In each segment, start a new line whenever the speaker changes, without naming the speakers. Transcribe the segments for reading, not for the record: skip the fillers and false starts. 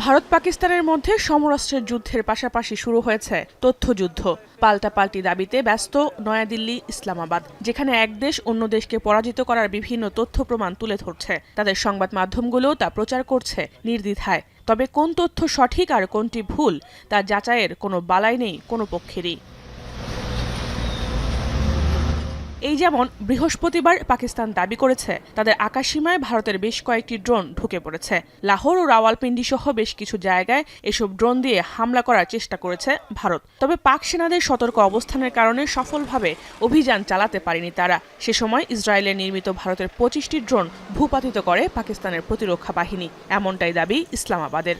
ভারত পাকিস্তানের মধ্যে সমরাস্ত্রের যুদ্ধের পাশাপাশি শুরু হয়েছে তথ্যযুদ্ধ। পাল্টাপাল্টি দাবিতে ব্যস্ত নয়াদিল্লি, ইসলামাবাদ, যেখানে এক দেশ অন্য দেশকে পরাজিত করার বিভিন্ন তথ্য প্রমাণ তুলে ধরছে। তাদের সংবাদ মাধ্যমগুলো তা প্রচার করছে নির্দ্বিধায়। তবে কোন তথ্য সঠিক আর কোনটি ভুল তা যাচাইয়ের কোনো বালাই নেই কোনো পক্ষেরই। এই যেমন বৃহস্পতিবার পাকিস্তান দাবি করেছে তাদের আকাশসীমায় ভারতের বেশ কয়েকটি ড্রোন ঢুকে পড়েছে। লাহোর ও রাওয়ালপিন্ডি সহ বেশ কিছু জায়গায় এসব ড্রোন দিয়ে হামলা করার চেষ্টা করেছে ভারত। তবে পাক সেনাদের সতর্ক অবস্থানের কারণে সফলভাবে অভিযান চালাতে পারেনি তারা। সে সময় ইসরায়েলের নির্মিত ভারতের 25টি ড্রোন ভূপাতিত করে পাকিস্তানের প্রতিরক্ষা বাহিনী, এমনটাই দাবি ইসলামাবাদের।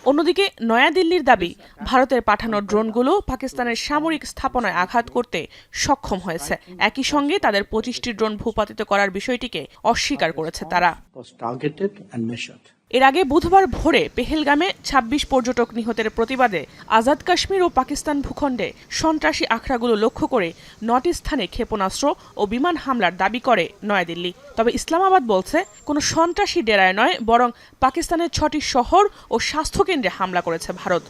অন্যদিকে নয়াদিল্লির দাবি, ভারতের পাঠানো ড্রোনগুলো পাকিস্তানের সামরিক স্থাপনায় আঘাত করতে সক্ষম হয়েছে। একই সঙ্গে তাদের 25টি ড্রোন ভূপাতিত করার বিষয়টিকে অস্বীকার করেছে তারা। এর আগে বুধবার ভোরে পেহেলগামে 26 পর্যটক নিহতের প্রতিবাদে আজাদ কাশ্মীর ও পাকিস্তান ভূখণ্ডে সন্ত্রাসী আখড়াগুলো লক্ষ্য করে 9টি স্থানে ক্ষেপণাস্ত্র ও বিমান হামলার দাবি করে নয়াদিল্লি। তবে ইসলামাবাদ বলছে কোনো সন্ত্রাসী ডেরায় নয়, বরং পাকিস্তানের 6টি শহর ও স্বাস্থ্যকেন্দ্রে হামলা করেছে ভারত।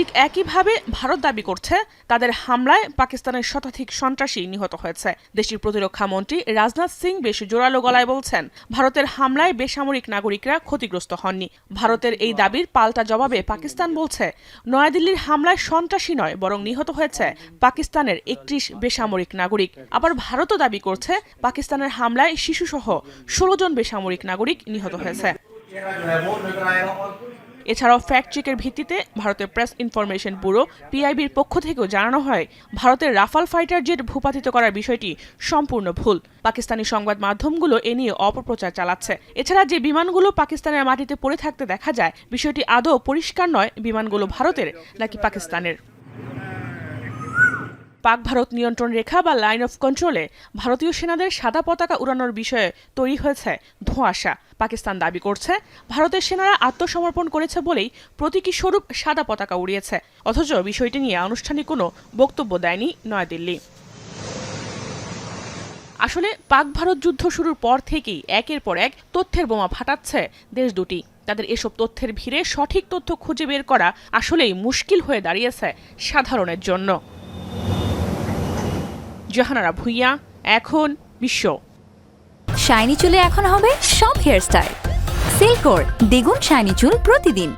ঠিক একইভাবে ভারত দাবি করছে তাদের হামলায় পাকিস্তানের শতাধিক সন্ত্রাসী নিহত হয়েছে। দেশটির প্রতিরক্ষা মন্ত্রী রাজনাথ সিং বেশ জোরালো গলায় বলছেন, ভারতের হামলায় বেসামরিক নাগরিকরা ক্ষতিগ্রস্ত হননি। ভারতের এই দাবির পাল্টা জবাবে পাকিস্তান বলছে, নয়াদিল্লির হামলায় সন্ত্রাসী নয়, বরং নিহত হয়েছে পাকিস্তানের 31 বেসামরিক নাগরিক। আবার ভারতও দাবি করছে পাকিস্তানের হামলায় শিশুসহ 16 জন বেসামরিক নাগরিক নিহত হয়েছে। এছাড়াও ফ্যাক্ট চেকের ভিত্তিতে ভারতের প্রেস ইনফরমেশন ব্যুরো পিআইবির পক্ষ থেকেও জানানো হয়, ভারতের রাফাল ফাইটার জেট ভূপাতিত করার বিষয়টি সম্পূর্ণ ভুল। পাকিস্তানি সংবাদ মাধ্যমগুলো এ নিয়ে অপপ্রচার চালাচ্ছে। এছাড়া যে বিমানগুলো পাকিস্তানের মাটিতে পড়ে থাকতে দেখা যায়, বিষয়টি আদৌ পরিষ্কার নয় বিমানগুলো ভারতের নাকি পাকিস্তানের। পাক ভারত নিয়ন্ত্রণ রেখা বা লাইন অফ কন্ট্রোলে ভারতীয় সেনাদের সাদা পতাকা উড়ানোর বিষয়ে তৈরি হয়েছে ধোঁয়াশা। পাকিস্তান দাবি করছে ভারতের সেনারা আত্মসমর্পণ করেছে বলেই প্রতীকী স্বরূপ সাদা পতাকা উড়িয়েছে, অথচ বিষয়টি নিয়ে আনুষ্ঠানিক কোনো বক্তব্য দেয়নি নয়াদিল্লি। আসলে পাক ভারত যুদ্ধ শুরুর পর থেকেই একের পর এক তথ্যের বোমা ফাটাচ্ছে দেশ দুটি। তাদের এসব তথ্যের ভিড়ে সঠিক তথ্য খুঁজে বের করা আসলেই মুশকিল হয়ে দাঁড়িয়েছে সাধারণের জন্য। জাহানারা ভুইয়া, এখন বিশ্ব।
শাইনি চুলে এখন হবে সব হেয়ারস্টাইল। সিল্কোর দ্বিগুণ শাইনি চুল প্রতিদিন।